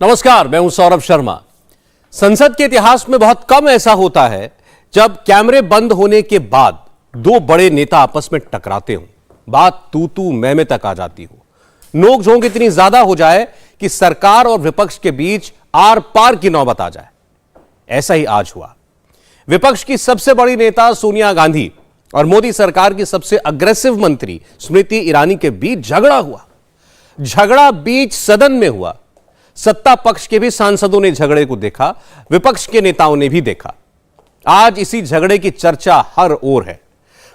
नमस्कार, मैं हूं सौरभ शर्मा। संसद के इतिहास में बहुत कम ऐसा होता है जब कैमरे बंद होने के बाद दो बड़े नेता आपस में टकराते हों, बात तू मैं तक आ जाती हो, नोकझोंक इतनी ज्यादा हो जाए कि सरकार और विपक्ष के बीच आर पार की नौबत आ जाए। ऐसा ही आज हुआ। विपक्ष की सबसे बड़ी नेता सोनिया गांधी और मोदी सरकार की सबसे अग्रेसिव मंत्री स्मृति ईरानी के बीच झगड़ा हुआ। झगड़ा बीच सदन में हुआ। सत्ता पक्ष के भी सांसदों ने झगड़े को देखा, विपक्ष के नेताओं ने भी देखा। आज इसी झगड़े की चर्चा हर ओर है।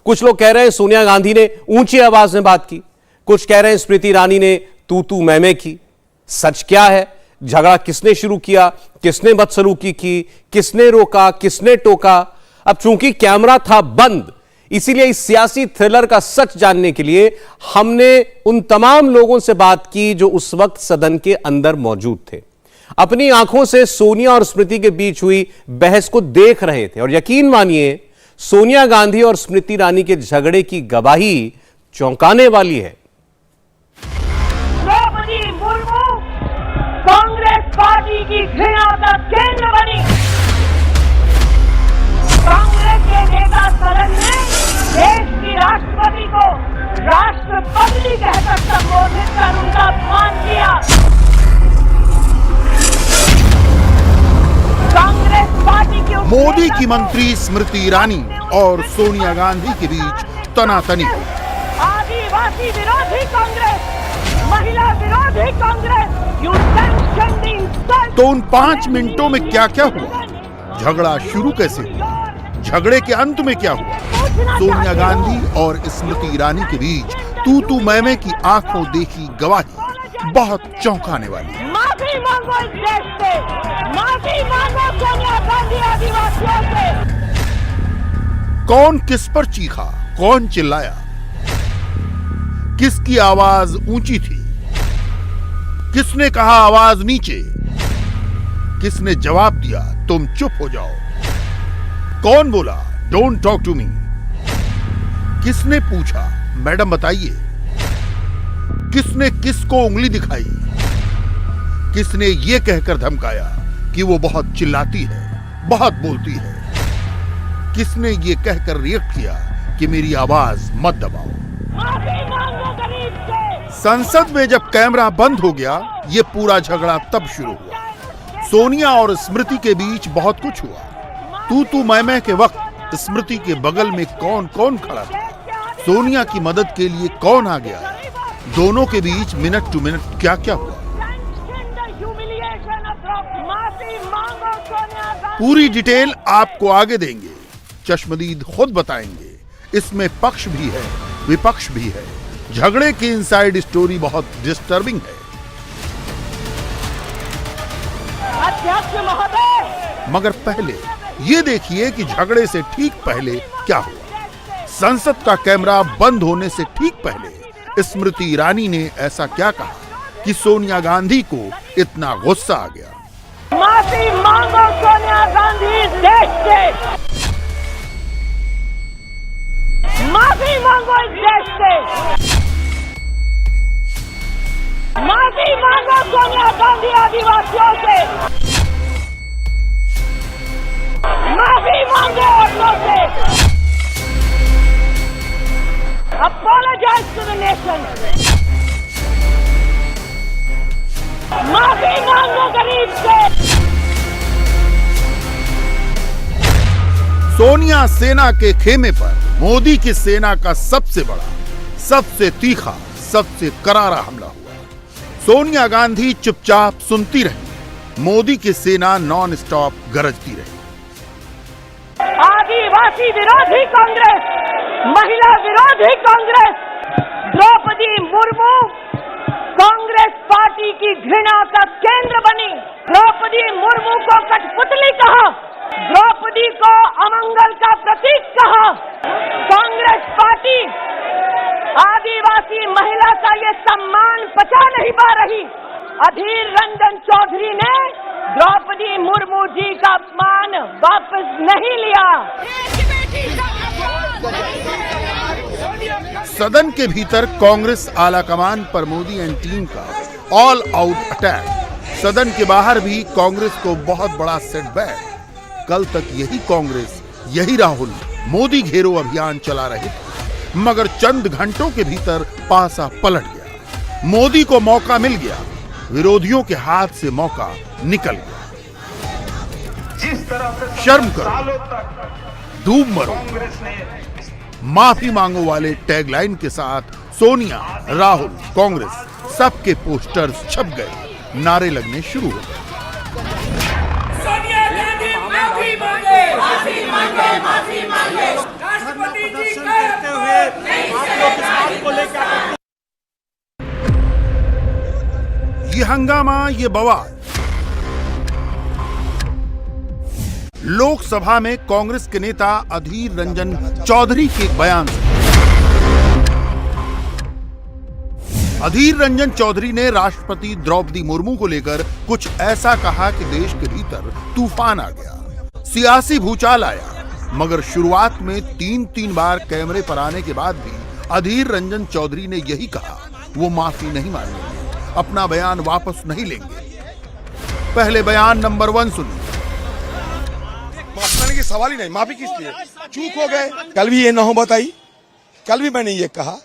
कुछ लोग कह रहे हैं सोनिया गांधी ने ऊंची आवाज में बात की, कुछ कह रहे हैं स्मृति ईरानी ने तू मैं की। सच क्या है? झगड़ा किसने शुरू किया, किसने बदसलूकी की, किसने रोका, किसने टोका? अब चूंकि कैमरा था बंद, इसीलिए इस सियासी थ्रिलर का सच जानने के लिए हमने उन तमाम लोगों से बात की जो उस वक्त सदन के अंदर मौजूद थे, अपनी आंखों से सोनिया और स्मृति के बीच हुई बहस को देख रहे थे। और यकीन मानिए, सोनिया गांधी और स्मृति ईरानी के झगड़े की गवाही चौंकाने वाली है। द्रौपदी मुर्मू कांग्रेस पार्टी की घृणा का केंद्र बनी। कांग्रेस के नेता सदन ने देश की राष्ट्रपति को राष्ट्रपति कहकर संबोधित कर उनका अपमान किया। कांग्रेस पार्टी के मोदी की मंत्री स्मृति ईरानी और सोनिया गांधी के बीच तनातनी। आदिवासी विरोधी कांग्रेस, महिला विरोधी Congress, you sanction the insult. तो उन 5 मिनटों में क्या क्या हुआ? झगड़ा शुरू कैसे हुआ? झगड़े के अंत में क्या हुआ? सोनिया गांधी और स्मृति ईरानी के बीच तू मैं की आंखों देखी गवाही बहुत चौंकाने वाली है। माफी मांगो इस देश से, माफी मांगो सोनिया गांधी आदिवासियों से। कौन किस पर चीखा, कौन चिल्लाया, किसकी आवाज ऊंची थी, किसने कहा आवाज नीचे, किसने जवाब दिया तुम चुप हो जाओ, कौन बोला डोंट टॉक टू मी, किसने पूछा मैडम बताइए, किसने किसको उंगली दिखाई, किसने ये कहकर धमकाया कि वो बहुत चिल्लाती है, बहुत बोलती है, किसने ये कहकर रिएक्ट किया कि मेरी आवाज मत दबाओ। माफी मांगो गरीब से। संसद में जब कैमरा बंद हो गया, ये पूरा झगड़ा तब शुरू हुआ। सोनिया और स्मृति के बीच बहुत कुछ हुआ। तू मैं के वक्त स्मृति के बगल में कौन कौन खड़ा था, सोनिया की मदद के लिए कौन आ गया, दोनों के बीच मिनट टू मिनट क्या क्या हुआ, पूरी डिटेल आपको आगे देंगे। चश्मदीद खुद बताएंगे। इसमें पक्ष भी है, विपक्ष भी है। झगड़े की इनसाइड स्टोरी बहुत डिस्टर्बिंग है। अध्यक्ष महोदय, मगर पहले ये देखिए कि झगड़े से ठीक पहले क्या हुआ। संसद का कैमरा बंद होने से ठीक पहले स्मृति ईरानी ने ऐसा क्या कहा कि सोनिया गांधी को इतना गुस्सा आ गया। माफी मांगो सोनिया गांधी इस देश से, माफी मांगो इस देश से, माफी मांगो सोनिया गांधी आदिवासियों से, माफी मांगो औरतों से। Apologize to the nation. माफी मांगो गरीब से। सोनिया सेना के खेमे पर मोदी की सेना का सबसे बड़ा, सबसे तीखा, सबसे करारा हमला हुआ। सोनिया गांधी चुपचाप सुनती रही, मोदी की सेना नॉन स्टॉप गरजती रही। आदिवासी विरोधी कांग्रेस, महिला विरोधी कांग्रेस, द्रौपदी मुर्मू कांग्रेस पार्टी की घृणा का केंद्र बनी। द्रौपदी मुर्मू को कठपुतली कहा, द्रौपदी को अमंगल का प्रतीक कहा। कांग्रेस पार्टी आदिवासी महिला का ये सम्मान पचा नहीं पा रही। अधीर रंजन चौधरी ने द्रौपदी मुर्मू जी का अपमान वापस नहीं लिया। सदन के भीतर कांग्रेस आलाकमान पर मोदी एंड टीम का ऑल आउट अटैक। सदन के बाहर भी कांग्रेस को बहुत बड़ा सेटबैक। कल तक यही कांग्रेस, यही राहुल मोदी घेरो अभियान चला रहे थे, मगर चंद घंटों के भीतर पासा पलट गया। मोदी को मौका मिल गया, विरोधियों के हाथ से मौका निकल गया। शर्म करो, डूब मरो, माफी मांगो वाले टैगलाइन के साथ सोनिया, राहुल, कांग्रेस सबके पोस्टर्स छप गए, नारे लगने शुरू हो गए। सोनिया गांधी माफी मांगे, माफी मांगे, माफी मांगे। राष्ट्रपति जी करते हुए आप लोग इस बात को लेकर ये हंगामा, ये बवाल लोकसभा में कांग्रेस के नेता अधीर रंजन चौधरी के एक बयान से। अधीर रंजन चौधरी ने राष्ट्रपति द्रौपदी मुर्मू को लेकर कुछ ऐसा कहा कि देश के भीतर तूफान आ गया, सियासी भूचाल आया। मगर शुरुआत में 3 बार कैमरे पर आने के बाद भी अधीर रंजन चौधरी ने यही कहा, वो माफी नहीं मांगेंगे, अपना बयान वापस नहीं लेंगे। पहले बयान नंबर 1 सुनिए। माफी मांगने की सवाल ही नहीं, माफी किस लिए, चूक हो गए। कल भी ये ना हो बताई, कल भी मैंने ये कहा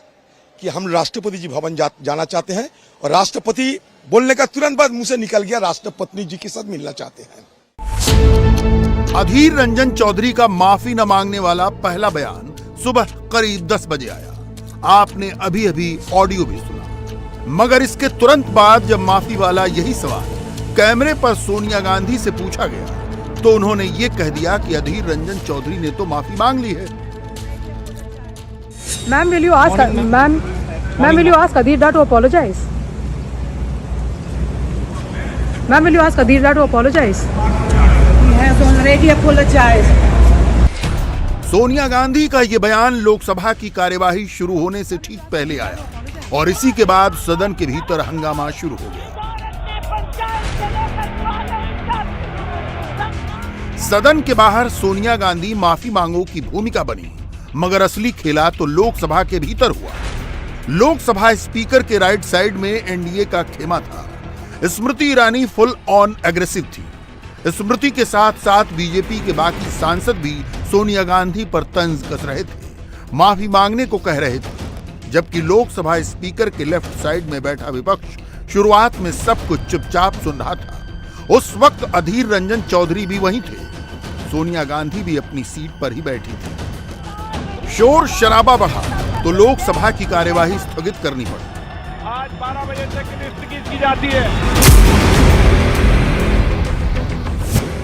कि हम राष्ट्रपति जी भवन जाना चाहते हैं और राष्ट्रपति बोलने का तुरंत बाद मुंह से निकल गया राष्ट्रपति जी के साथ मिलना चाहते हैं। अधीर रंजन चौधरी का माफी न मांगने वाला पहला बयान सुबह करीब 10 बजे आया। आपने अभी अभी ऑडियो भी सुना, मगर इसके तुरंत बाद जब माफी वाला यही सवाल कैमरे पर सोनिया गांधी से पूछा गया तो उन्होंने ये कह दिया कि अधीर रंजन चौधरी ने तो माफी मांग ली है। Ma'am, will you ask Adhir to apologize? Ma'am, will you ask Adhir to apologize? He has already apologized. Sonia Gandhi का ये बयान लोकसभा की कार्यवाही शुरू होने से ठीक पहले आया और इसी के बाद सदन के भीतर हंगामा शुरू हो गया। सदन के बाहर सोनिया गांधी माफी मांगो की भूमिका बनी, मगर असली खेला तो लोकसभा के भीतर हुआ। लोकसभा स्पीकर के राइट साइड में एनडीए का खेमा था। Smriti Irani full on aggressive थी। स्मृति के साथ साथ बीजेपी के बाकी सांसद भी सोनिया गांधी पर तंज कस रहे थे, माफी मांगने को कह रहे थे, जबकि लोकसभा स्पीकर के लेफ्ट साइड में बैठा विपक्ष शुरुआत में सब कुछ चुपचाप सुन रहा था। उस वक्त अधीर रंजन चौधरी भी वहीं थे, सोनिया गांधी भी अपनी सीट पर ही बैठी थी। शोर शराबा बढ़ा तो लोकसभा की कार्यवाही स्थगित करनी पड़ी। आज 12 बजे तक स्थगित की जाती है।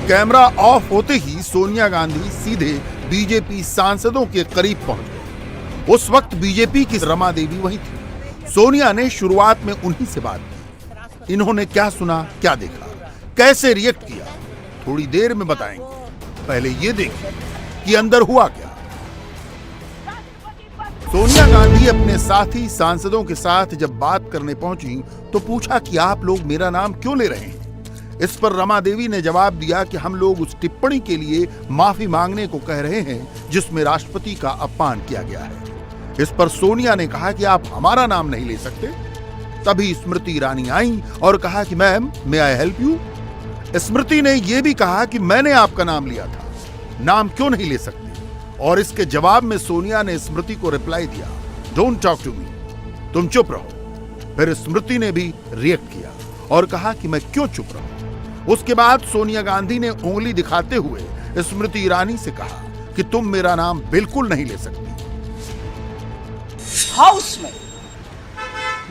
कैमरा ऑफ होते ही सोनिया गांधी सीधे बीजेपी सांसदों के करीब पहुंच गए। उस वक्त बीजेपी की रमा देवी वहीं थी। सोनिया ने शुरुआत में उन्हीं से बात की। इन्होंने क्या सुना, क्या देखा, कैसे रिएक्ट किया, थोड़ी देर में बताएंगे। पहले ये देखिए कि अंदर हुआ क्या। सोनिया गांधी अपने साथी सांसदों के साथ जब बात करने पहुंची तो पूछा कि आप लोग मेरा नाम क्यों ले रहे हैं। इस पर रमा देवी ने जवाब दिया कि हम लोग उस टिप्पणी के लिए माफी मांगने को कह रहे हैं जिसमें राष्ट्रपति का अपमान किया गया है। इस पर सोनिया ने कहा कि आप हमारा नाम नहीं ले सकते। तभी स्मृति ईरानी आई और कहा कि ma'am, may I help you. Smriti ने यह भी कहा कि मैंने आपका नाम लिया था, नाम क्यों नहीं ले सकते। और इसके जवाब में सोनिया ने स्मृति को रिप्लाई दिया, डोंट टॉक टू मी, तुम चुप रहो। फिर स्मृति ने भी रिएक्ट किया और कहा कि मैं क्यों चुप रहूं। उसके बाद सोनिया गांधी ने उंगली दिखाते हुए स्मृति ईरानी से कहा कि तुम मेरा नाम बिल्कुल नहीं ले सकती। हाउस में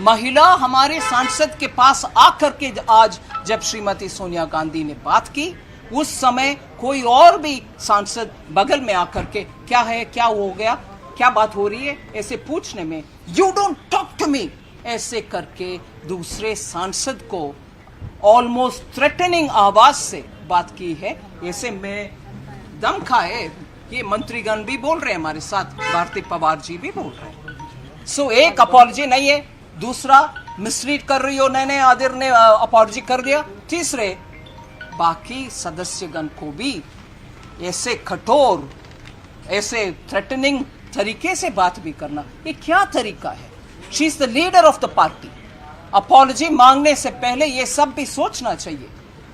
महिला हमारे सांसद के पास आकर के आज जब श्रीमती सोनिया गांधी ने बात की, उस समय कोई और भी सांसद बगल में आकर के क्या है, क्या हो गया, क्या बात हो रही है, ऐसे पूछने में you don't talk to me ऐसे करके दूसरे सांसद को ऑलमोस्ट थ्रेटनिंग आवाज से बात की है। ऐसे में दम खाए, ये मंत्रीगण भी बोल रहे हैं, हमारे साथ भारती पवार जी भी बोल रहे हैं। सो एक अपॉलजी नहीं है, दूसरा मिसलीड कर रही हो, नैने आदिर ने अपॉलजी कर दिया, तीसरे बाकी सदस्यगण को भी ऐसे कठोर, ऐसे थ्रेटनिंग तरीके से बात भी करना, ये क्या तरीका है। She is the leader of the party, apology मांगने से पहले ये सब भी सोचना चाहिए।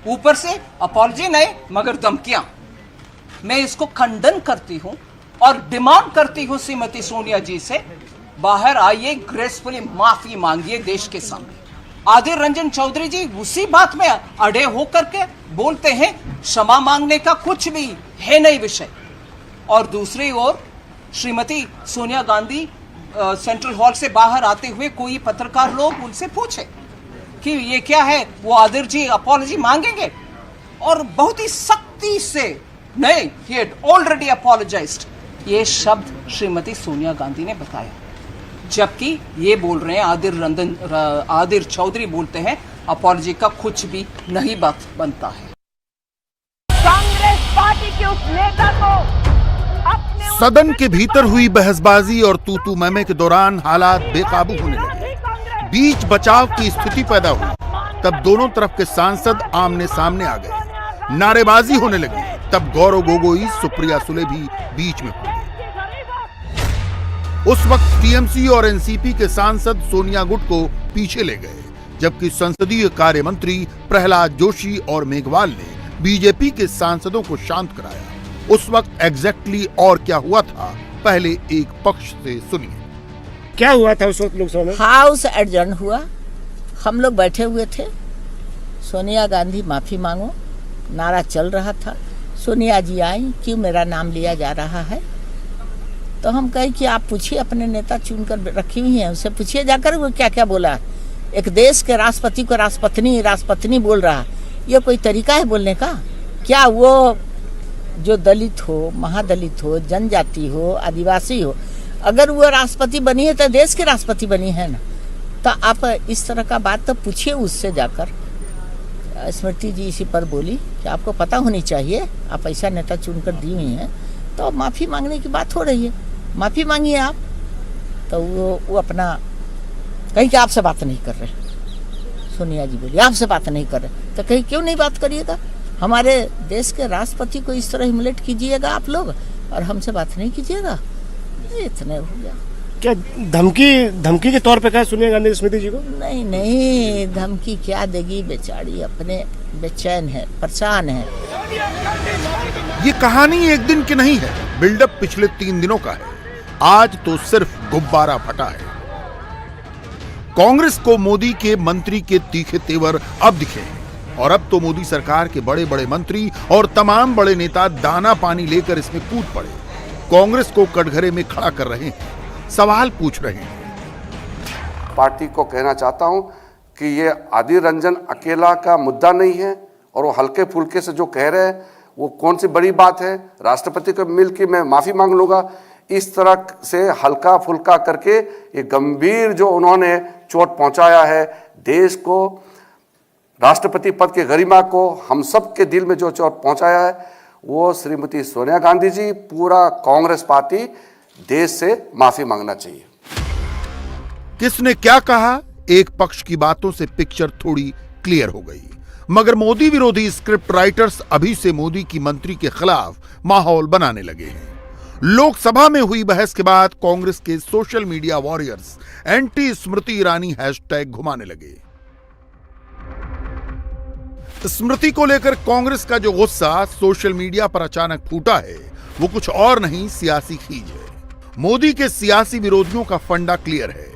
ऊपर से अपॉलजी नहीं मगर धमकियां। मैं इसको खंडन करती हूं और डिमांड करती हूं श्रीमती सोनिया जी से, बाहर आइए, ग्रेसफुली माफी मांगिए देश के सामने। आदिर रंजन चौधरी जी उसी बात में अड़े होकर के बोलते हैं क्षमा मांगने का कुछ भी है नहीं विषय। और दूसरी ओर श्रीमती सोनिया गांधी सेंट्रल हॉल से बाहर आते हुए कोई पत्रकार लोग उनसे पूछे कि ये क्या है, वो आदिर जी अपॉलजी मांगेंगे, और बहुत ही सख्ती से नहीं, he had already apologized, ये शब्द श्रीमती सोनिया गांधी ने बताया। जबकि ये बोल रहे हैं आदिर चौधरी बोलते हैं अपॉलजी का कुछ भी नहीं बात बनता है। कांग्रेस पार्टी के उस नेता को अपने सदन के भीतर हुई बहसबाजी और तू मैमे के दौरान हालात बेकाबू होने लगे। बीच बचाव की स्थिति पैदा हुई। तब दोनों तरफ के सांसद आमने सामने आ गए, नारेबाजी होने लगी। तब गौरव गोगोई, सुप्रिया सुले भी बीच में पड़े। उस वक्त टीएमसी और एनसीपी के सांसद सोनिया गुट को पीछे ले गए, जबकि संसदीय कार्य मंत्री प्रहलाद जोशी और मेघवाल ने बीजेपी के सांसदों को शांत कराया। उस वक्त एग्जैक्टली और क्या हुआ था, पहले एक पक्ष से सुनिए। क्या हुआ था उस वक्त लोकसभा में? हाउस एडजर्न हुआ, हम लोग बैठे हुए थे, सोनिया गांधी माफी मांगो नारा चल रहा था। सोनिया जी आई, क्यों मेरा नाम लिया जा रहा है? तो हम कहे कि आप पूछिए, अपने नेता चुनकर रखी हुई हैं, उससे पूछिए जाकर वो क्या क्या बोला। एक देश के राष्ट्रपति को राष्ट्रपत्नी बोल रहा, ये कोई तरीका है बोलने का? क्या वो जो दलित हो, महादलित हो, जनजाति हो, आदिवासी हो, अगर वो राष्ट्रपति बनी है तो देश के राष्ट्रपति बनी है ना। तो आप इस तरह का बात तो पूछिए उससे जाकर। स्मृति जी इसी पर बोली कि आपको पता होनी चाहिए, आप ऐसा नेता चुनकर दी हुई हैं, तो माफ़ी मांगने की बात हो रही है, माफ़ी मांगिए आप। तो वो अपना कहीं कि आपसे बात नहीं कर रहे। सोनिया जी बोली आपसे बात नहीं कर रहे, तो कहीं क्यों नहीं बात करिएगा? हमारे देश के राष्ट्रपति को इस तरह ह्यूमिलेट कीजिएगा आप लोग और हमसे बात नहीं कीजिएगा, इतने हो गया। क्या धमकी के तौर पे कहा सोनिया गांधी स्मृति जी को? नहीं, धमकी क्या देगी, बेचारी अपने बेचैन है, परेशान है। ये कहानी एक दिन की नहीं है, बिल्डअप पिछले 3 दिनों का है। आज तो सिर्फ गुब्बारा फटा है। कांग्रेस को मोदी के मंत्री के तीखे तेवर अब दिखे हैं और अब तो मोदी सरकार के बड़े बड़े मंत्री और तमाम बड़े नेता दाना पानी लेकर इसमें कूद पड़े, कांग्रेस को कटघरे में खड़ा कर रहे हैं, सवाल पूछ रहे हैं। पार्टी को कहना चाहता हूं कि ये आदिर रंजन अकेला का मुद्दा नहीं है और वो हल्के फुल्के से जो कह रहे हैं वो कौन सी बड़ी बात है, राष्ट्रपति को मिल के मैं माफी मांग लूंगा, इस तरह से हल्का फुल्का करके ये गंभीर जो उन्होंने चोट पहुंचाया है देश को, राष्ट्रपति पद के गरिमा को, हम सब के दिल में जो चोट पहुंचाया है, वो श्रीमती सोनिया गांधी जी, पूरा कांग्रेस पार्टी देश से माफी मांगना चाहिए। किसने क्या कहा, एक पक्ष की बातों से पिक्चर थोड़ी क्लियर हो गई, मगर मोदी विरोधी स्क्रिप्ट राइटर्स अभी से मोदी की मंत्री के खिलाफ माहौल बनाने लगे हैं। लोकसभा में हुई बहस के बाद कांग्रेस के social media warriors anti Smriti Irani hashtag घुमाने लगे। स्मृति को लेकर कांग्रेस का जो गुस्सा सोशल मीडिया पर अचानक फूटा है, वो कुछ और नहीं, सियासी खींच है। मोदी के सियासी विरोधियों का फंडा क्लियर है,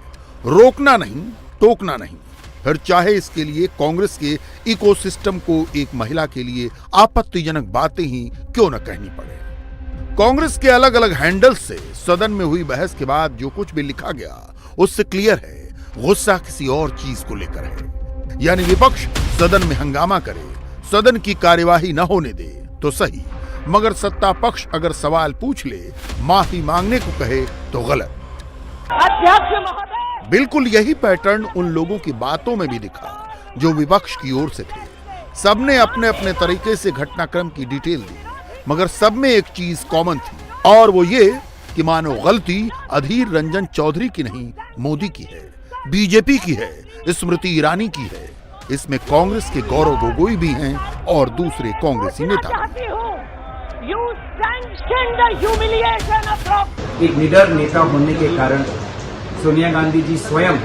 रोकना नहीं, टोकना नहीं, फिर चाहे इसके लिए कांग्रेस के इकोसिस्टम को एक महिला के लिए आपत्तिजनक बातें ही क्यों न कहनी पड़े। कांग्रेस के अलग अलग हैंडल से सदन में हुई बहस के बाद जो कुछ भी लिखा गया उससे क्लियर है, गुस्सा किसी और चीज को लेकर है, यानी विपक्ष सदन में हंगामा करे, सदन की कार्यवाही न होने दे तो सही, मगर सत्ता पक्ष अगर सवाल पूछ ले, माफी मांगने को कहे तो गलत। अध्यक्ष महोदय, बिल्कुल यही पैटर्न उन लोगों की बातों में भी दिखा जो विपक्ष की ओर से थे। सबने अपने अपने तरीके से घटनाक्रम की डिटेल दी, मगर सब में एक चीज कॉमन थी, और वो ये कि मानो गलती अधीर रंजन चौधरी की नहीं, मोदी की है, बीजेपी की है, स्मृति ईरानी की है। इसमें कांग्रेस के गौरव गोगोई भी हैं और दूसरे कांग्रेसी नेता भी। एक निडर नेता होने के कारण सोनिया गांधी जी स्वयं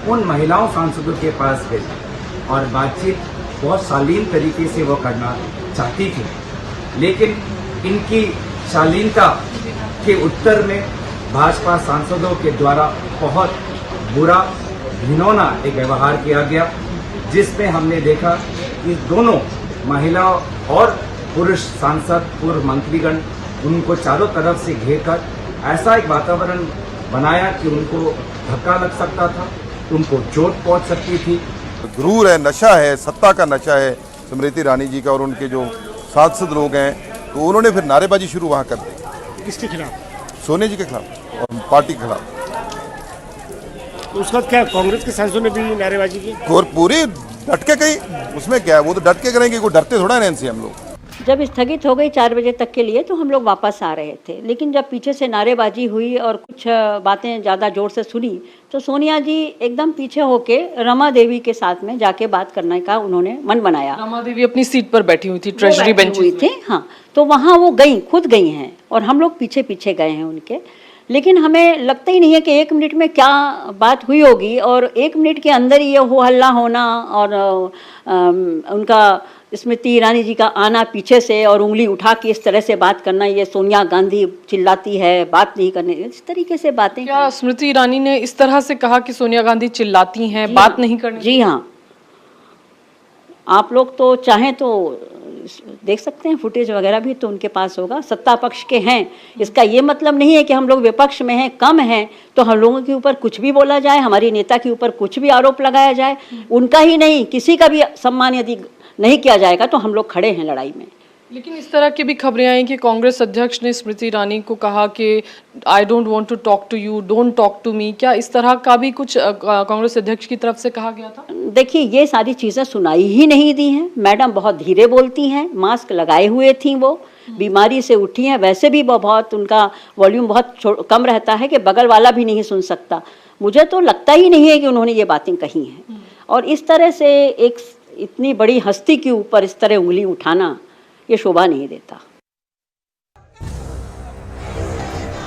उन महिलाओं सांसदों के पास गई और बातचीत बहुत शालीन तरीके से वो करना चाहती थी, लेकिन इनकी शालीनता के उत्तर में भाजपा सांसदों के द्वारा बहुत बुरा घिनौना एक व्यवहार किया गया, जिसमें हमने देखा कि दोनों महिला और पुरुष सांसद, पूर्व मंत्रीगण उनको चारों तरफ से घेरकर ऐसा एक वातावरण बनाया कि उनको धक्का लग सकता था, उनको चोट पहुंच सकती थी। गुरूर है, नशा है, सत्ता का नशा है स्मृति ईरानी जी का और उनके जो सांसद लोग हैं, तो उन्होंने फिर नारेबाजी शुरू वहाँ कर दी। किसके खिलाफ? सोनिया जी के खिलाफ और पार्टी के खिलाफ। तो उसके बाद क्या कांग्रेस के सांसदों ने भी नारेबाजी की? और पूरी डट के गई, उसमें क्या है, वो तो डट के करेंगे, कोई डरते थोड़ा नहीं इनसे हम लोग। जब स्थगित हो गई 4 बजे तक के लिए तो हम लोग वापस आ रहे थे, लेकिन जब पीछे से नारेबाजी हुई और कुछ बातें ज़्यादा जोर से सुनी तो सोनिया जी एकदम पीछे होके रमा देवी के साथ में जाके बात करने का उन्होंने मन बनाया। रमा देवी अपनी सीट पर बैठी हुई थी, ट्रेजरी बेंच हुई थी, हाँ, तो वहाँ वो गई, खुद गई हैं और हम लोग पीछे पीछे गए हैं उनके, लेकिन हमें लगता ही नहीं है कि 1 मिनट में क्या बात हुई होगी और 1 मिनट के अंदर ही ये हो हल्ला होना और उनका स्मृति ईरानी जी का आना पीछे से और उंगली उठा के इस तरह से बात करना, ये सोनिया गांधी चिल्लाती है, बात नहीं करने, इस तरीके से बातें। क्या स्मृति ईरानी ने इस तरह से कहा कि सोनिया गांधी चिल्लाती हैं, बात नहीं करनी? जी हाँ, आप लोग तो चाहें तो देख सकते हैं, फुटेज वगैरह भी तो उनके पास होगा। सत्ता पक्ष के हैं, इसका ये मतलब नहीं है कि हम लोग विपक्ष में हैं, कम हैं तो हम लोगों के ऊपर कुछ भी बोला जाए, हमारी नेता के ऊपर कुछ भी आरोप लगाया जाए, उनका ही नहीं किसी का भी सम्मान यदि नहीं किया जाएगा तो हम लोग खड़े हैं लड़ाई में। लेकिन इस तरह की भी खबरें आई कि कांग्रेस अध्यक्ष ने स्मृति ईरानी को कहा कि I don't want to talk to you, don't talk to me, क्या इस तरह का भी कुछ कांग्रेस अध्यक्ष की तरफ से कहा गया था? देखिए, ये सारी चीज़ें सुनाई ही नहीं दी हैं। मैडम बहुत धीरे बोलती हैं, मास्क लगाए हुए थी, वो बीमारी से उठी हैं, वैसे भी वो बहुत, उनका वॉल्यूम बहुत कम रहता है कि बगल वाला भी नहीं सुन सकता। मुझे तो लगता ही नहीं है कि उन्होंने ये बातें कही हैं, और इस तरह से एक इतनी बड़ी हस्ती के ऊपर इस तरह उंगली उठाना ये शोभा नहीं देता।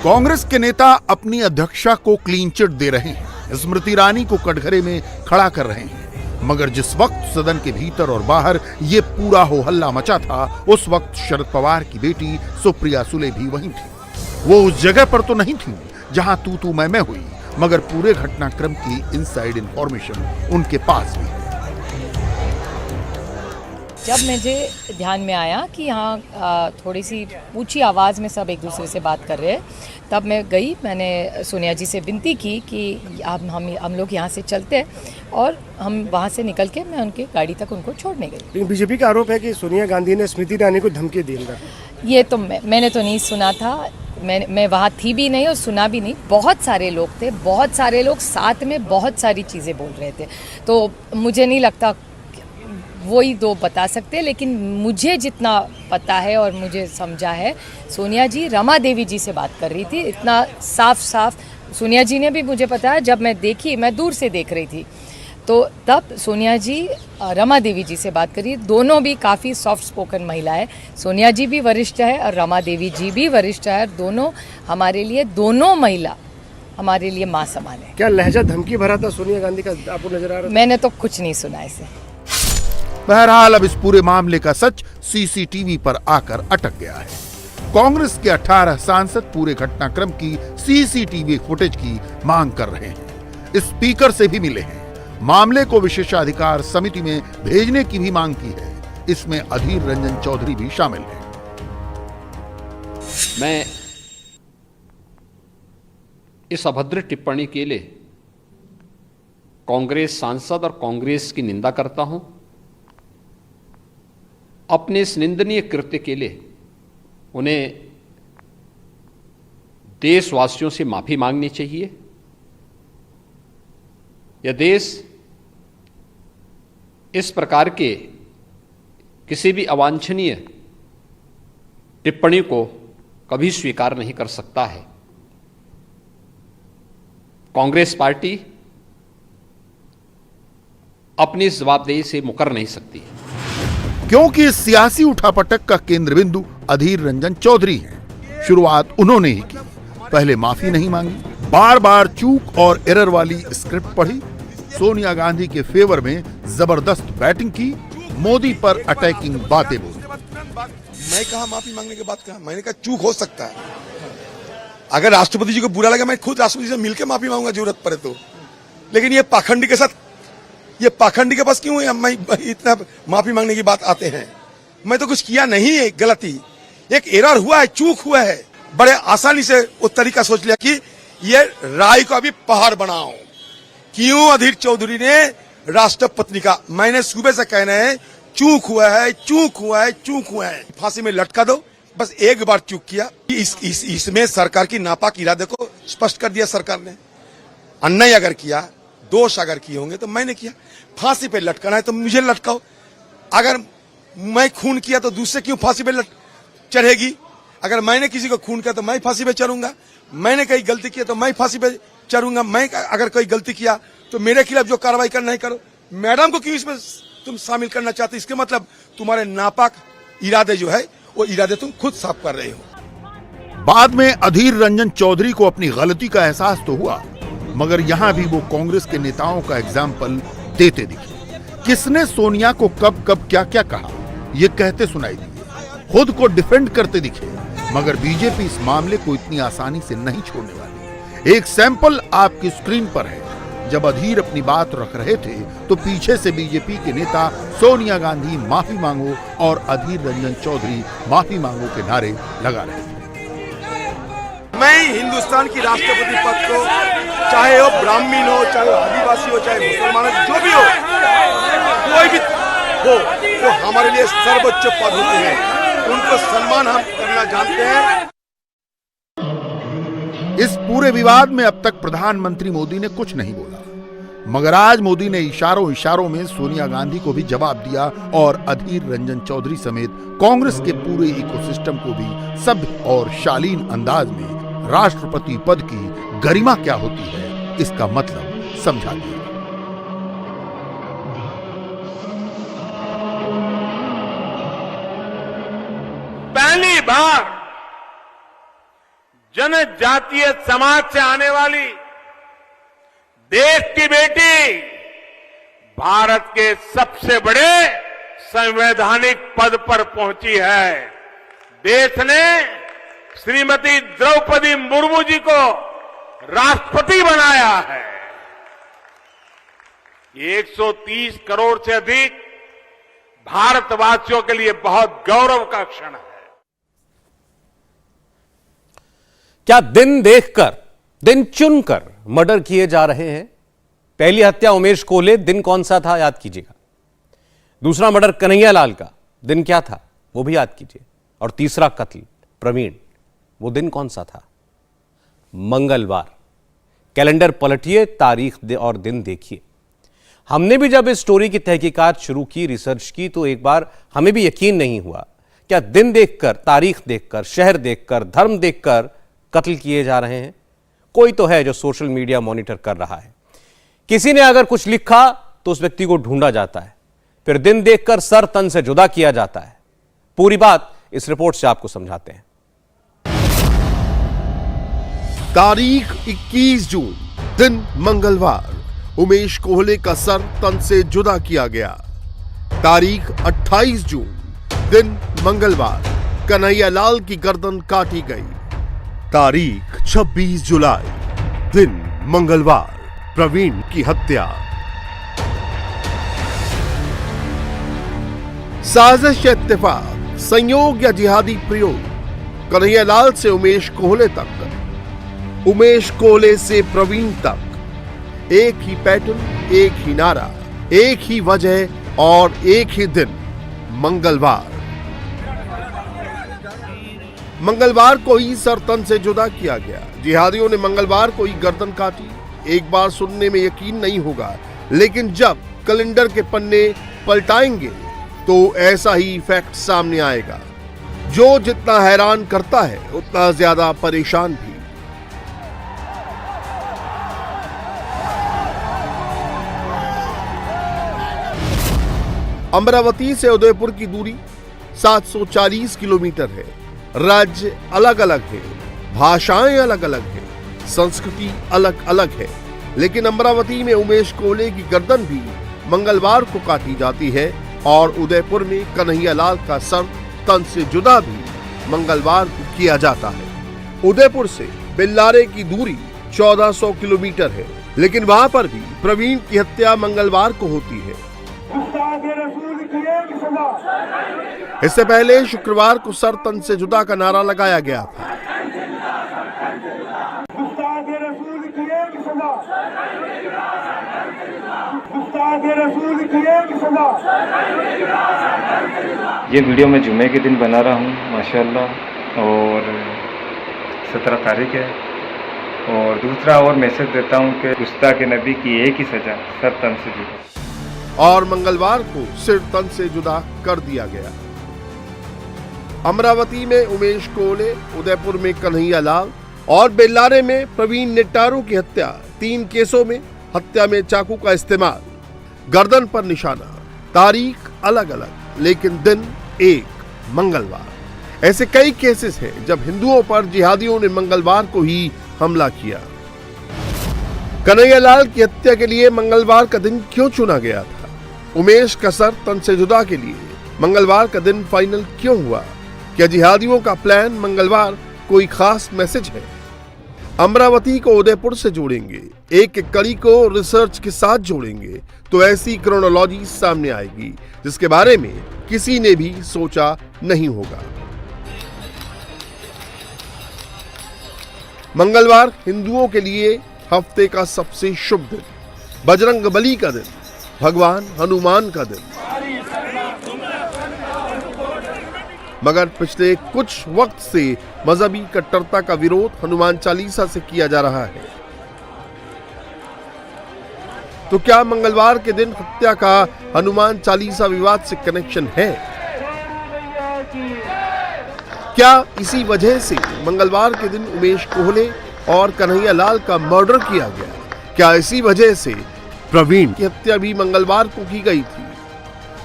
कांग्रेस के नेता अपनी अध्यक्षा को क्लीन चिट दे रहे हैं, स्मृति ईरानी को कटघरे में खड़ा कर रहे हैं, मगर जिस वक्त सदन के भीतर और बाहर ये पूरा हो हल्ला मचा था, उस वक्त शरद पवार की बेटी सुप्रिया सुले भी वहीं थी। वो उस जगह पर तो नहीं थी जहां तू मैं हुई, मगर पूरे घटनाक्रम की इनसाइड इंफॉर्मेशन उनके पास भी है। जब मुझे ध्यान में आया कि यहाँ थोड़ी सी ऊंची आवाज़ में सब एक दूसरे से बात कर रहे हैं, तब मैं गई, मैंने सोनिया जी से विनती की कि हम लोग यहाँ से चलते हैं, और हम वहाँ से निकल के मैं उनके गाड़ी तक उनको छोड़ने गई। लेकिन बीजेपी का आरोप है कि सोनिया गांधी ने स्मृति ईरानी को धमकी दी। ये तो मैंने तो नहीं सुना था, मैं वहाँ थी भी नहीं और सुना भी नहीं। बहुत सारे लोग थे, बहुत सारे लोग साथ में बहुत सारी चीज़ें बोल रहे थे, तो मुझे नहीं लगता वही दो बता सकते, लेकिन मुझे जितना पता है और मुझे समझा है, सोनिया जी रमा देवी जी से बात कर रही थी, इतना साफ साफ। सोनिया जी ने भी मुझे पता है, जब मैं देखी, मैं दूर से देख रही थी, तो तब सोनिया जी रमा देवी जी से बात करी। दोनों भी काफ़ी सॉफ्ट स्पोकन महिला है, सोनिया जी भी वरिष्ठ है और रमा देवी जी भी वरिष्ठ है, दोनों हमारे लिए, दोनों महिला हमारे लिए माँ समान है। क्या लहजा धमकी भरा था सोनिया गांधी का आपको नजर आ रहा? मैंने तो कुछ नहीं सुना इसे। बहरहाल अब इस पूरे मामले का सच सीसीटीवी पर आकर अटक गया है। कांग्रेस के 18 सांसद पूरे घटनाक्रम की सीसीटीवी फुटेज की मांग कर रहे हैं, स्पीकर से भी मिले हैं, मामले को विशेषाधिकार समिति में भेजने की भी मांग की है। इसमें अधीर रंजन चौधरी भी शामिल हैं। मैं इस अभद्र टिप्पणी के लिए कांग्रेस सांसद और कांग्रेस की निंदा करता हूं। अपने इस निंदनीय कृत्य के लिए उन्हें देशवासियों से माफी मांगनी चाहिए। यह देश इस प्रकार के किसी भी अवांछनीय टिप्पणी को कभी स्वीकार नहीं कर सकता है। कांग्रेस पार्टी अपनी इस जवाबदेही से मुकर नहीं सकती, क्योंकि इस सियासी उठापटक का केंद्र बिंदु अधीर रंजन चौधरी हैं। शुरुआत उन्होंने ही की, पहले माफी नहीं मांगी, बार बार चूक और एरर वाली स्क्रिप्ट पढ़ी, सोनिया गांधी के फेवर में जबरदस्त बैटिंग की, मोदी पर अटैकिंग बातें बोली। मैं कहा माफी मांगने के बाद कहा, मैंने कहा चूक हो सकता है, अगर राष्ट्रपति जी को बुरा लगा मैं खुद राष्ट्रपति से मिलकर माफी मांगूंगा जरूरत पड़े तो, लेकिन ये पाखंडी के साथ, ये पाखंडी के पास क्यों है मैं इतना माफी मांगने की बात आते हैं। मैं तो कुछ किया नहीं है, गलती एक एरर हुआ है, चूक हुआ है, बड़े आसानी से वो तरीका सोच लिया कि ये राय को अभी पहाड़ बनाओ। क्यों अधीर चौधरी ने राष्ट्रपति का, मैंने सुबह से कहना है चूक हुआ है, चूक हुआ है, चूक हुआ है, फांसी में लटका दो। बस एक बार चूक किया, इसमें सरकार की नापाक इरादे को स्पष्ट कर दिया सरकार ने। अन्याय अगर किया, दोष अगर किए होंगे तो मैंने किया, फांसी पे लटकाना है तो मुझे लटकाओ। अगर मैं खून किया तो दूसरे क्यों फांसी पे चढ़ेगी? अगर मैंने किसी को खून किया तो मैं फांसी पे चढ़ूंगा, मैंने कहीं गलती किया तो मैं फांसी पे चढ़ूंगा। मैं अगर कोई गलती किया तो मेरे खिलाफ जो कार्रवाई करना है करो। मैडम को क्यों इसमें तुम शामिल करना चाहते? इसके मतलब तुम्हारे नापाक इरादे जो है वो इरादे तुम खुद साफ कर रहे हो। बाद में अधीर रंजन चौधरी को अपनी गलती का एहसास तो हुआ, मगर यहां भी वो कांग्रेस के नेताओं का एग्जाम्पल देते दिखे। किसने सोनिया को कब कब क्या क्या कहा ये कहते सुनाई दिए, खुद को डिफेंड करते दिखे, मगर बीजेपी इस मामले को इतनी आसानी से नहीं छोड़ने वाली। एक सैंपल आपकी स्क्रीन पर है। जब अधीर अपनी बात रख रहे थे तो पीछे से बीजेपी के नेता सोनिया गांधी माफी मांगो और अधीर रंजन चौधरी माफी मांगो के नारे लगा रहे थे। मैं हिंदुस्तान की राष्ट्रपति पद को, चाहे वो ब्राह्मण हो, चाहे वो आदिवासी हो, चाहे मुसलमान हो, जो भी हो, कोई भी हो, तो हमारे लिए सर्वोच्च पद होते हैं, उनको सम्मान हम करना जानते हैं। इस पूरे विवाद में अब तक प्रधानमंत्री मोदी ने कुछ नहीं बोला, मगर आज मोदी ने इशारों इशारों में सोनिया गांधी को भी जवाब दिया और अधीर रंजन चौधरी समेत कांग्रेस के पूरे इकोसिस्टम को भी सभ्य और शालीन अंदाज में राष्ट्रपति पद की गरिमा क्या होती है इसका मतलब समझा दिया। पहली बार जनजातीय समाज से आने वाली देश की बेटी भारत के सबसे बड़े संवैधानिक पद पर पहुंची है। देश ने श्रीमती द्रौपदी मुर्मू जी को राष्ट्रपति बनाया है। ये 130 करोड़ से अधिक भारतवासियों के लिए बहुत गौरव का क्षण है। क्या दिन देखकर, दिन चुनकर मर्डर किए जा रहे हैं? पहली हत्या उमेश कोले, दिन कौन सा था याद कीजिएगा। दूसरा मर्डर कन्हैया लाल का, दिन क्या था वो भी याद कीजिए। और तीसरा कत्ल प्रवीण, वो दिन कौन सा था? मंगलवार। कैलेंडर पलटिए, तारीख और दिन देखिए। हमने भी जब इस स्टोरी की तहकीकात शुरू की, रिसर्च की, तो एक बार हमें भी यकीन नहीं हुआ क्या दिन देखकर, तारीख देखकर, शहर देखकर, धर्म देखकर कत्ल किए जा रहे हैं। कोई तो है जो सोशल मीडिया मॉनिटर कर रहा है। किसी ने अगर कुछ लिखा तो उस व्यक्ति को ढूंढा जाता है, फिर दिन देखकर सर तन से जुदा किया जाता है। पूरी बात इस रिपोर्ट से आपको समझाते हैं। तारीख 21 जून, दिन मंगलवार, उमेश कोहले का सर तन से जुदा किया गया। तारीख 28 जून, दिन मंगलवार, कन्हैया लाल की गर्दन काटी गई। तारीख 26 जुलाई, दिन मंगलवार, प्रवीण की हत्या। साजिश या इत्तेफाक, संयोग या जिहादी प्रयोग। कन्हैया लाल से उमेश कोहले तक, उमेश कोहले से प्रवीण तक, एक ही पैटर्न, एक ही नारा, एक ही वजह और एक ही दिन, मंगलवार। मंगलवार को ही सर तन से जुदा किया गया। जिहादियों ने मंगलवार को ही गर्दन काटी। एक बार सुनने में यकीन नहीं होगा, लेकिन जब कैलेंडर के पन्ने पलटाएंगे तो ऐसा ही फैक्ट सामने आएगा, जो जितना हैरान करता है उतना ज्यादा परेशान भी। अमरावती से उदयपुर की दूरी 740 किलोमीटर है। राज्य अलग अलग है, भाषाएं अलग अलग है, संस्कृति अलग अलग है, लेकिन अमरावती में उमेश कोहले की गर्दन भी मंगलवार को काटी जाती है और उदयपुर में कन्हैया लाल का सर तन से जुदा भी मंगलवार को किया जाता है। उदयपुर से बेल्लारे की दूरी 1400 किलोमीटर है, लेकिन वहां पर भी प्रवीण की हत्या मंगलवार को होती है। इससे पहले शुक्रवार को सर तन से जुदा का नारा लगाया गया था। ये वीडियो मैं जुमे के दिन बना रहा हूँ माशाल्लाह, और 17 तारीख है। और दूसरा और मैसेज देता हूँ कि गुस्ताख नबी की एक ही सजा, सर तन से जुदा। और मंगलवार को सिर तन से जुदा कर दिया गया। अमरावती में उमेश कोहले, उदयपुर में कन्हैया लाल और बेल्लारे में प्रवीण नेट्टारू की हत्या। 3 केसों में हत्या में चाकू का इस्तेमाल, गर्दन पर निशाना, तारीख अलग अलग लेकिन दिन एक, मंगलवार। ऐसे कई केसेस हैं जब हिंदुओं पर जिहादियों ने मंगलवार को ही हमला किया। कन्हैया लाल की हत्या के लिए मंगलवार का दिन क्यों चुना गया था? उमेश का सर तन से जुदा के लिए मंगलवार का दिन फाइनल क्यों हुआ? क्या जिहादियों का प्लान मंगलवार कोई खास मैसेज है? अमरावती को उदयपुर से जोड़ेंगे, एक एक कड़ी को रिसर्च के साथ जोड़ेंगे तो ऐसी क्रोनोलॉजी सामने आएगी जिसके बारे में किसी ने भी सोचा नहीं होगा। मंगलवार हिंदुओं के लिए हफ्ते का सबसे शुभ दिन, बजरंगबली का दिन, भगवान हनुमान का दिन। मगर पिछले कुछ वक्त से मजहबी कट्टरता का विरोध हनुमान चालीसा से किया जा रहा है। तो क्या मंगलवार के दिन हत्या का हनुमान चालीसा विवाद से कनेक्शन है? क्या इसी वजह से मंगलवार के दिन उमेश कोहले और कन्हैया लाल का मर्डर किया गया? क्या इसी वजह से प्रवीण की हत्या भी मंगलवार को की गई थी?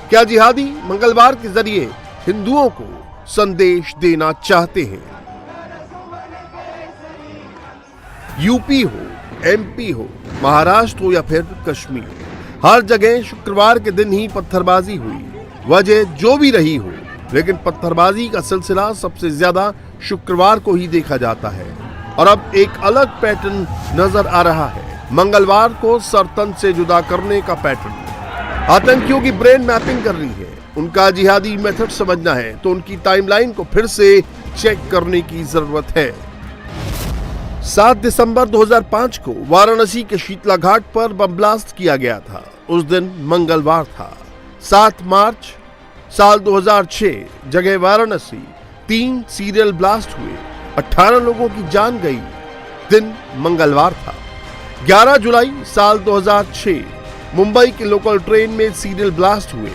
क्या जिहादी मंगलवार के जरिए हिंदुओं को संदेश देना चाहते हैं? यूपी हो, एमपी हो, महाराष्ट्र हो या फिर कश्मीर, हर जगह शुक्रवार के दिन ही पत्थरबाजी हुई। वजह जो भी रही हो, लेकिन पत्थरबाजी का सिलसिला सबसे ज्यादा शुक्रवार को ही देखा जाता है। और अब एक अलग पैटर्न नजर आ रहा है, मंगलवार को सरतन से जुदा करने का पैटर्न। आतंकियों की ब्रेन मैपिंग कर रही है, उनका जिहादी मेथड समझना है तो उनकी टाइमलाइन को फिर से चेक करने की जरूरत है। 7 दिसंबर 2005 को वाराणसी के शीतला घाट पर बम ब्लास्ट किया गया था। उस दिन मंगलवार था। 7 मार्च साल 2006 जगह वाराणसी 3 सीरियल ब्लास्ट हुए, 18 लोगों की जान गई। दिन मंगलवार था। 11 जुलाई साल 2006 मुंबई के लोकल ट्रेन में सीरियल ब्लास्ट हुए,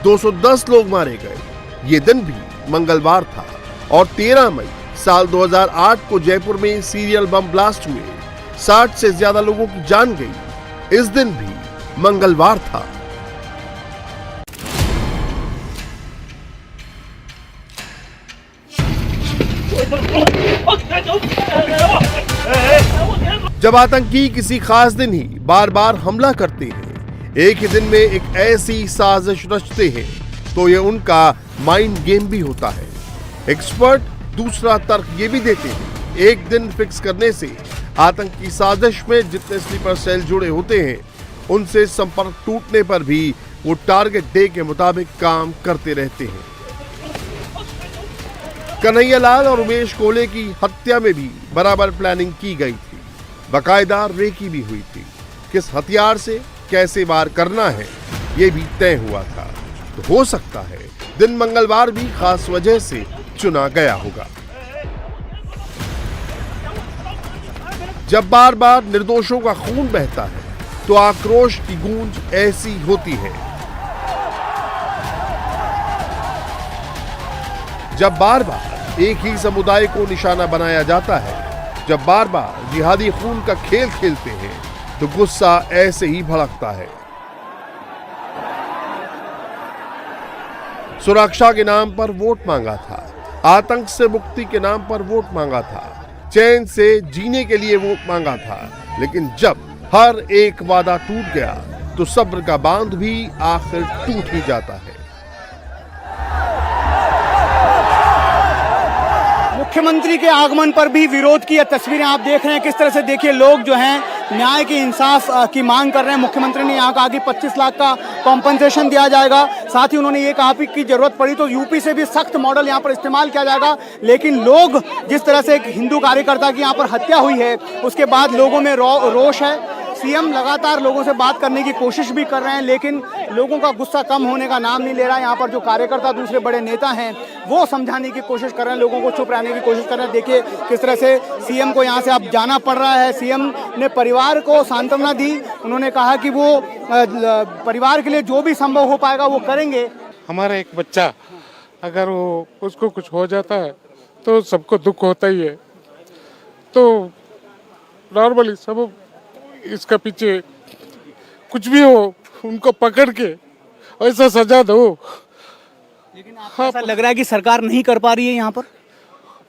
210 लोग मारे गए। ये दिन भी मंगलवार था। और 13 मई साल 2008 को जयपुर में सीरियल बम ब्लास्ट हुए, 60 से ज्यादा लोगों की जान गई। इस दिन भी मंगलवार था। जब आतंकी किसी खास दिन ही बार बार हमला करते हैं, एक ही दिन में एक ऐसी साजिश रचते हैं, तो ये उनका माइंड गेम भी होता है। एक्सपर्ट दूसरा तर्क ये भी देते हैं, एक दिन फिक्स करने से आतंकी साजिश में जितने स्लीपर सेल जुड़े होते हैं, उनसे संपर्क टूटने पर भी वो टारगेट डे के मुताबिक काम करते रहते हैं। कन्हैया लाल और उमेश कोहले की हत्या में भी बराबर प्लानिंग की गई थी, बाकायदा रेकी भी हुई थी। किस हथियार से कैसे वार करना है ये भी तय हुआ था। तो हो सकता है दिन मंगलवार भी खास वजह से चुना गया होगा। जब बार बार निर्दोषों का खून बहता है तो आक्रोश की गूंज ऐसी होती है। जब बार बार एक ही समुदाय को निशाना बनाया जाता है, जब बार बार जिहादी खून का खेल खेलते हैं, तो गुस्सा ऐसे ही भड़कता है। सुरक्षा के नाम पर वोट मांगा था, आतंक से मुक्ति के नाम पर वोट मांगा था, चैन से जीने के लिए वोट मांगा था, लेकिन जब हर एक वादा टूट गया तो सब्र का बांध भी आखिर टूट ही जाता है। मुख्यमंत्री के आगमन पर भी विरोध की तस्वीरें आप देख रहे हैं। किस तरह से देखिए लोग जो हैं न्याय की इंसाफ की मांग कर रहे हैं। मुख्यमंत्री ने यहाँ कहा कि 25 लाख का कॉम्पनसेशन दिया जाएगा। साथ ही उन्होंने ये कहा कि जरूरत पड़ी तो यूपी से भी सख्त मॉडल यहाँ पर इस्तेमाल किया जाएगा। लेकिन लोग जिस तरह से एक हिंदू कार्यकर्ता की यहाँ पर हत्या हुई है उसके बाद लोगों में रोष है। सीएम लगातार लोगों से बात करने की कोशिश भी कर रहे हैं लेकिन लोगों का गुस्सा कम होने का नाम नहीं ले रहा है। यहाँ पर जो कार्यकर्ता दूसरे बड़े नेता हैं वो समझाने की कोशिश कर रहे हैं, लोगों को चुप रहने की कोशिश कर रहे हैं। देखिए किस तरह से सीएम को यहाँ से अब जाना पड़ रहा है। सीएम ने परिवार को सांत्वना दी। उन्होंने कहा कि वो परिवार के लिए जो भी संभव हो पाएगा वो करेंगे। हमारा एक बच्चा अगर वो उसको कुछ हो जाता है तो सबको दुख होता ही है। तो नॉर्मली सब इसका पीछे कुछ भी हो उनको पकड़ के ऐसा सजा दो। लेकिन आपको ऐसा लग रहा है कि सरकार नहीं कर पा रही है यहाँ पर?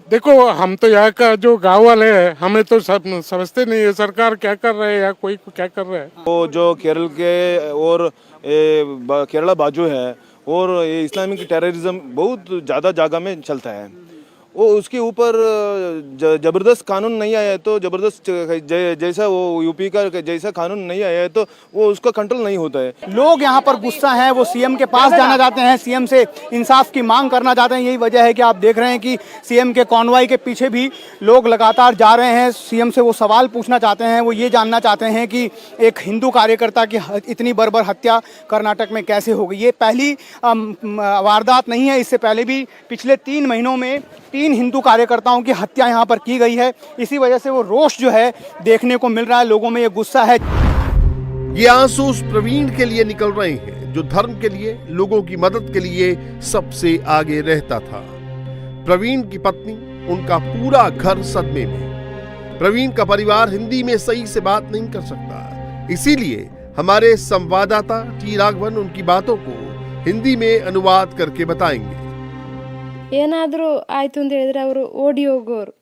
देखो हम तो यहाँ का जो गांव वाले हैं हमें तो सब समझते नहीं है सरकार क्या कर रहा है या कोई क्या कर रहा है। वो जो केरल के और केरला बाजू है और ये इस्लामिक टेररिज्म बहुत ज़्यादा जगह में चलता है। वो उसके ऊपर जबरदस्त कानून नहीं आया है तो जबरदस्त जैसा वो यूपी का जैसा कानून नहीं आया है तो वो उसका कंट्रोल नहीं होता है। लोग यहाँ पर गुस्सा है, वो सीएम के पास जाना चाहते हैं, सीएम से इंसाफ की मांग करना चाहते हैं। यही वजह है कि आप देख रहे हैं कि सीएम के कॉन्वॉय के पीछे भी लोग लगातार जा रहे हैं। सीएम से वो सवाल पूछना चाहते हैं, वो ये जानना चाहते हैं कि एक हिंदू कार्यकर्ता की इतनी बर्बर हत्या कर्नाटक में कैसे हो गई। ये पहली वारदात नहीं है, इससे पहले भी पिछले 3 महीनों में 3 हिंदू कार्यकर्ताओं की हत्या यहाँ पर की गई है। इसी वजह से वो रोष जो है देखने को मिल रहा है, लोगों में ये गुस्सा है। ये आंसू उस प्रवीण के लिए निकल रहे हैं जो धर्म के लिए, लोगों की मदद के लिए सबसे आगे रहता था। प्रवीण की पत्नी, उनका पूरा घर सदमे में। प्रवीण का परिवार हिंदी में सही से बात नहीं कर सकता, इसीलिए हमारे संवाददाता टी राघवन उनकी बातों को हिंदी में अनुवाद करके बताएंगे। ಏನಾದರೂ ಆಯಿತು ಅಂತ ಹೇಳಿದರೆ ಅವರು ಓಡಿ ಹೋಗೋರು।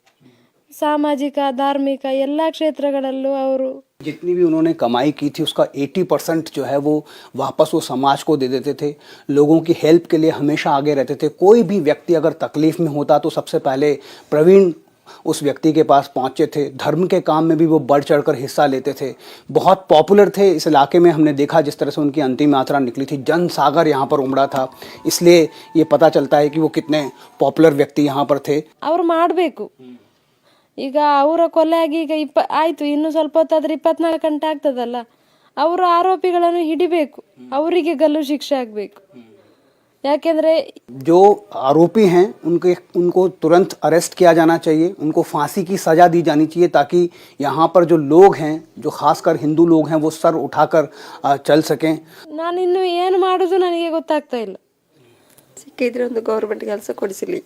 ಸಾಮಾಜಿಕ धार्मिक ಎಲ್ಲ ಕ್ಷೇತ್ರಗಳಲ್ಲೂ ಅವರು जितनी भी उन्होंने कमाई की थी उसका 80% जो है वो वापस वो समाज को दे देते थे। लोगों की हेल्प के लिए हमेशा आगे रहते थे। कोई भी व्यक्ति अगर तकलीफ में होता तो सबसे पहले प्रवीण उस व्यक्ति के पास पहुंचे थे। धर्म के काम में भी वो बढ़ चढ़कर हिस्सा लेते थे। बहुत पॉपुलर थे इस इलाके में। हमने देखा जिस तरह से उनकी अंतिम यात्रा निकली थी, जनसागर यहाँ पर उमड़ा था। इसलिए ये पता चलता है कि वो कितने पॉपुलर व्यक्ति यहाँ पर थे। ಅವ್ರು ಮಾಡಬೇಕು। ಈಗ ಅವರ ಕೊಲೆ ಆಗಿ ಈಗ ಆಯಿತು, ಇನ್ನು ಸ್ವಲ್ಪ ಹೊತ್ತಾದ್ರೆ 24 ಗಂಟೆ ಆಗ್ತದಲ್ಲ, ಅವರ ಆರೋಪಿಗಳನ್ನು ಹಿಡಿಬೇಕು, ಅವರಿಗೆ ಗಲ್ಲು ಶಿಕ್ಷೆ ಆಗಬೇಕು। याकेंद्रे जो आरोपी हैं उनको तुरंत अरेस्ट किया जाना चाहिए, उनको फांसी की सजा दी जानी चाहिए ताकि यहाँ पर जो लोग हैं, जो खासकर हिंदू लोग हैं, वो सर उठाकर चल सकें। ನಾನು ಇನ್ನು ಏನು ಮಾಡೋದು ನನಗೆ ಗೊತ್ತಾಗ್ತಾ ಇಲ್ಲ। ಸಿಕ್ಕಿದ್ರೆ ಒಂದು ಗವರ್ನಮೆಂಟ್ ಕೆಲಸ ಕೊಡಿಸಲಿ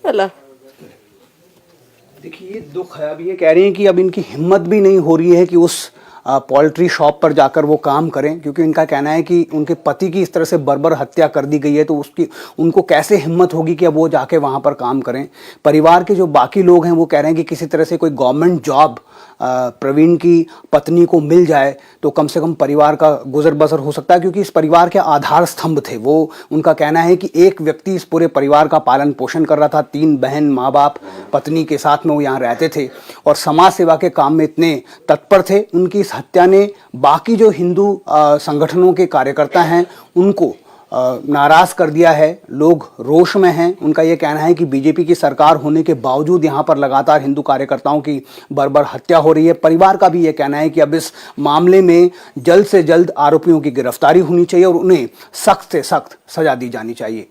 ಅಲ್ಲ। देखिए ये दुख है। अब ये कह रही हैं कि अब इनकी हिम्मत भी नहीं हो रही है कि उस पोल्ट्री शॉप पर जाकर वो काम करें, क्योंकि इनका कहना है कि उनके पति की इस तरह से बर्बर हत्या कर दी गई है तो उनको कैसे हिम्मत होगी कि अब वो जाके वहाँ पर काम करें। परिवार के जो बाकी लोग हैं वो कह रहे हैं कि किसी तरह से कोई गवर्नमेंट जॉब प्रवीण की पत्नी को मिल जाए तो कम से कम परिवार का गुजर बसर हो सकता है, क्योंकि इस परिवार के आधार स्तंभ थे वो। उनका कहना है कि एक व्यक्ति इस पूरे परिवार का पालन पोषण कर रहा था। 3 बहन, माँ बाप, पत्नी के साथ में वो यहाँ रहते थे और समाज सेवा के काम में इतने तत्पर थे। उनकी इस हत्या ने बाकी जो हिंदू संगठनों के कार्यकर्ता हैं उनको नाराज कर दिया है। लोग रोष में हैं। उनका यह कहना है कि बीजेपी की सरकार होने के बावजूद यहाँ पर लगातार हिंदू कार्यकर्ताओं की बर्बर हत्या हो रही है। परिवार का भी यह कहना है कि अब इस मामले में जल्द से जल्द आरोपियों की गिरफ्तारी होनी चाहिए और उन्हें सख्त से सख्त सजा दी जानी चाहिए।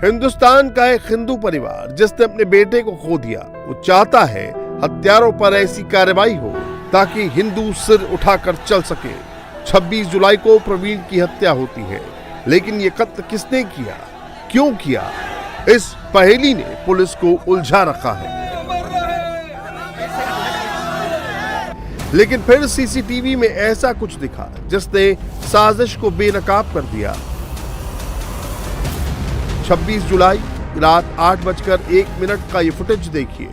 हिंदुस्तान का एक हिंदू परिवार जिसने अपने बेटे को खो दिया, वो चाहता है हत्यारों पर ऐसी कार्रवाई हो ताकि हिंदू सिर उठाकर चल सके। 26 जुलाई को प्रवीण की हत्या होती है, लेकिन ये कत्ल किसने किया, क्यों किया, इस पहेली ने पुलिस को उलझा रखा है। लेकिन फिर सीसीटीवी में ऐसा कुछ दिखा जिसने साजिश को बेनकाब कर दिया। 26 जुलाई रात 8:01 का ये फुटेज देखिए।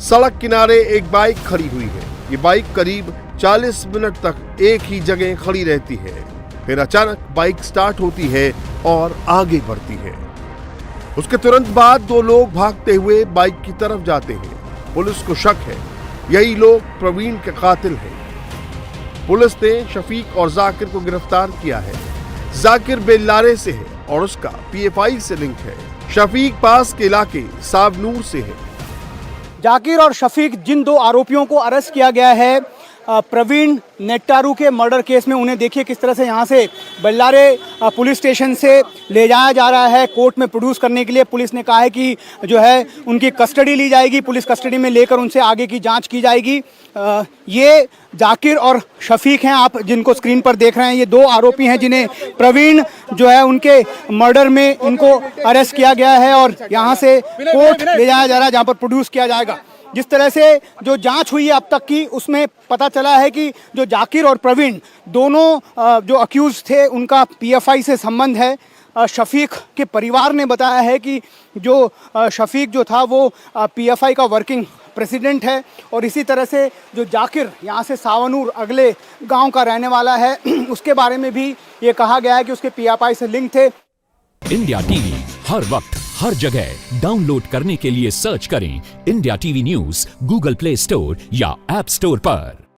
सड़क किनारे एक बाइक खड़ी हुई है। ये बाइक करीब 40 मिनट तक एक ही जगह खड़ी रहती है। फिर अचानक बाइक स्टार्ट होती है और आगे बढ़ती है। उसके तुरंत बाद दो लोग भागते हुए बाइक की तरफ जाते हैं। पुलिस को शक है यही लोग प्रवीण के कातिल हैं। पुलिस ने शफीक और जाकिर को गिरफ्तार किया है। जाकिर बेल्लारे से है और उसका पीएफआई से लिंक है। शफीक पास के इलाके सावनूर से है। जाकिर और शफीक जिन दो आरोपियों को अरेस्ट किया गया है प्रवीण नेट्टारू के मर्डर केस में, उन्हें देखिए किस तरह से यहाँ से बेल्लारे पुलिस स्टेशन से ले जाया जा रहा है कोर्ट में प्रोड्यूस करने के लिए। पुलिस ने कहा है कि जो है उनकी कस्टडी ली जाएगी, पुलिस कस्टडी में लेकर उनसे आगे की जांच की जाएगी। ये जाकिर और शफीक हैं, आप जिनको स्क्रीन पर देख रहे हैं, ये दो आरोपी हैं जिन्हें प्रवीण जो है उनके मर्डर में इनको अरेस्ट किया गया है और यहाँ से कोर्ट ले जाया जा रहा है जहाँ पर प्रोड्यूस किया जाएगा। जिस तरह से जो जांच हुई है अब तक की, उसमें पता चला है कि जो जाकिर और प्रवीण दोनों जो अक्यूज थे उनका पीएफआई से संबंध है। शफीक के परिवार ने बताया है कि जो शफीक जो था वो पीएफआई का वर्किंग प्रेसिडेंट है और इसी तरह से जो जाकिर यहाँ से सावनूर अगले गांव का रहने वाला है, उसके बारे में भी ये कहा गया है कि उसके पीएफआई से लिंक थे। इंडिया टीवी हर वक्त हर जगह डाउनलोड करने के लिए सर्च करें India TV news Google play store या ऐप स्टोर पर।